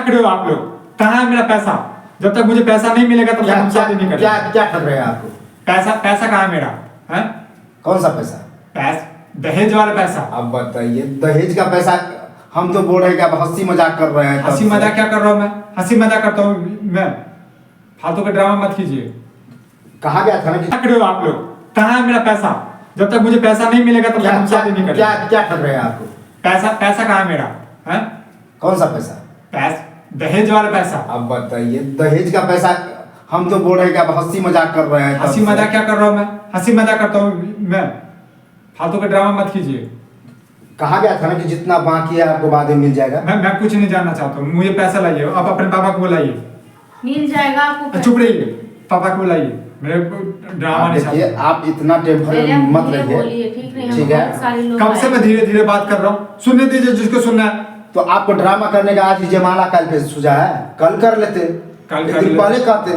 खड़े हो आप लोग? कहाँ है मेरा पैसा? जब तक मुझे पैसा नहीं मिलेगा तब तक हम शादी नहीं करेंगे। क्या ठग रहे हैं आपको? पैसा कहाँ है मेरा? हैं? कौन सा पैसा? दहेज वाला पैसा। अब बताइए, दहेज का पैसा? हम तो बोल रहे हैं कि आप हंसी मजाक कर रहे हैं। हंसी मजाक क्या कर रहा हूँ मैं? हंसी मजाक करता हूँ मैं? फालतू का ड्रामा मत कीजिए। कहा गया था ना कि खड़े हो आप लोग? कहाँ है मेरा पैसा? जब तक मुझे पैसा नहीं मिलेगा तब तक हम शादी नहीं करेंगे। क्या ठग रहे हैं आपको? पैसा कहाँ है मेरा? हैं? कौन सा पैसा? दहेज वाला पैसा। अब बताइए, दहेज का पैसा? हम तो बोल रहे हैं कि आप हंसी मजाक कर रहे हैं। हंसी मजाक क्या कर रहा हूँ मैं? हंसी मजाक करता हूँ मैं? फालतू का ड्रामा मत कीजिए। कहा गया था ना कि जितना बाकी है आपको बाद में मिल जाएगा। मैं कुछ नहीं जानना चाहता हूँ, मुझे पैसा लाइए। आप अपने पापा को बुलाइए। मिल जाएगा आपको। चुप रहिए, पापा को बुलाइए। मेरे को ड्रामा नहीं देखिए, चाहिए। आप इतना टेंशन मत रहिए। ठीक है, कब से मैं धीरे धीरे बात कर रहा हूँ? सुनने दीजिए जिसको सुनना है। तो आपको ड्रामा करने का आज ही जमाना कल पे सूझा है? कल कर लेते, कल कर लेकिन लेते। पहले करते।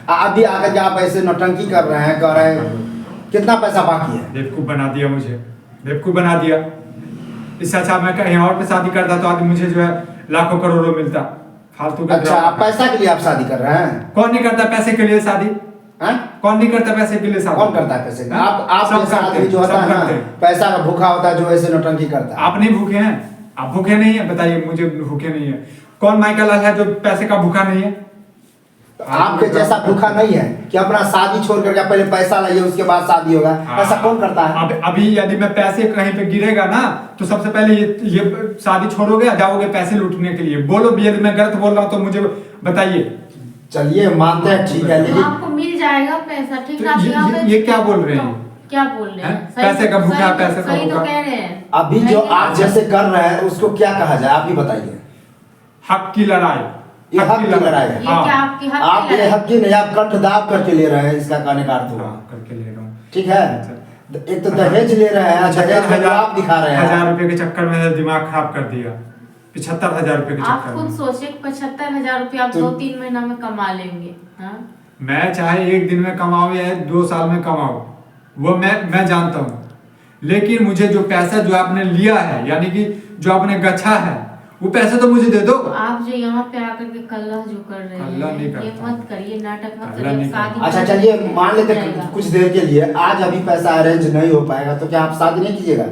अभी आकर के आप ऐसे नौटंकी कर रहे हैं, कह रहे हैं कितना पैसा बाकी है। बेवकूफ बना दिया मुझे, बेवकूफ बना दिया। इससे अच्छा मैं कहीं और पे शादी करता तो आज मुझे जो है लाखों करोड़ों मिलता। फालतू का अच्छा, आप पैसा के लिए आप शादी कर रहे हैं? कौन नहीं करता पैसे के लिए शादी? हैं? कौन नहीं करता पैसे के लिए शादी? कौन करता है पैसे का? आप सब जैसा करते आदमी हैं, जो होता सब है ना, करते हैं। पैसा का भूखा होता है, जो ऐसे नौटंकी करता है। आप नहीं भूखे हैं? आप भूखे नहीं है? बताइए मुझे, भूखे नहीं है। कौन माइकल है जो पैसे का भूखा नहीं है? आपके जैसा भूखा नहीं है कि अपना शादी छोड़ करके पहले पैसा लाइए उसके बाद शादी होगा। ऐसा कौन करता है? अभी यदि मैं पैसे कहीं पे गिरेगा ना तो सबसे पहले ये शादी छोड़ोगे या जाओगे पैसे लूटने के लिए? बोलो यदि मैं गलत बोल रहा हूँ तो मुझे बताइए। चलिए मानते हैं, ठीक है, लेकिन आपको मिल जाएगा पैसा। ठीक तो है, आप यहाँ पे ये क्या बोल रहे हैं? क्या बोल रहे हैं? पैसे का भूखा, पैसे का सही तो भूखा। कह रहे हैं। अभी जो आप जैसे कर रहे हैं उसको क्या कहा जाए, आप ही बताइए। हक की लड़ाई। ये हक की लड़ाई है। ये क्या आपकी हक आप ये हक की नहीं, आप कंठ दाब करके ले रहे हैं, इसका कहने का अर्थ हुआ। करके ले रहा हूँ। ठीक है, एक तो दहेज ले रहे हैं, दहेज आप दिखा रहे हैं। 1000 रुपए के चक्कर में दिमाग खराब कर दिया। 75,000 रुपए के आप चक्कर खुद में। सोचे 75,000 रुपये आप 2-3 महीना में कमा लेंगे। हाँ? मैं चाहे एक दिन में कमाऊं या 2 साल में कमाऊं, वो मैं जानता हूं। लेकिन मुझे जो पैसा जो आपने लिया है, यानी कि जो आपने गछा है, वो पैसा तो मुझे दे दो। आप जो यहाँ पे आकर के कल्ला जो कर रहे कल्ला नहीं हैं, ये करता। मत करिए, नाटक मत कल्ला करिए। नहीं शादी अच्छा कर चलिए, लीजिए, मान लेते हो जाएगा। कुछ देर के लिए आज अभी पैसा अरेंज नहीं हो पाएगा तो क्या आप शादी नहीं कीजिएगा?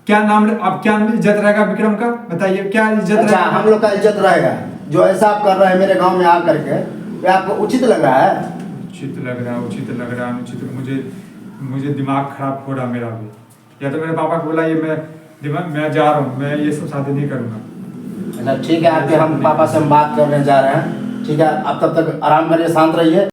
क्या नाम, अब क्या इज्जत रहेगा विक्रम का? बताइए क्या इज्जत अच्छा, रहेगा? हम लोग का इज्जत रहेगा। जो ऐसा आप कर रहे हैं मेरे गांव में आकर के, ये आपको उचित लग रहा है? उचित लग रहा है, उचित लग रहा है, अनुचित। मुझे दिमाग खराब हो रहा मेरा भी। या तो मेरे पापा को बोला, मैं जा रहा हूँ, मैं ये सब शादी नहीं करूँगा। अच्छा ठीक है, आपके हम पापा से हम बात करने जा रहे हैं। ठीक है, आप तब तक आराम करिए, शांत रहिए।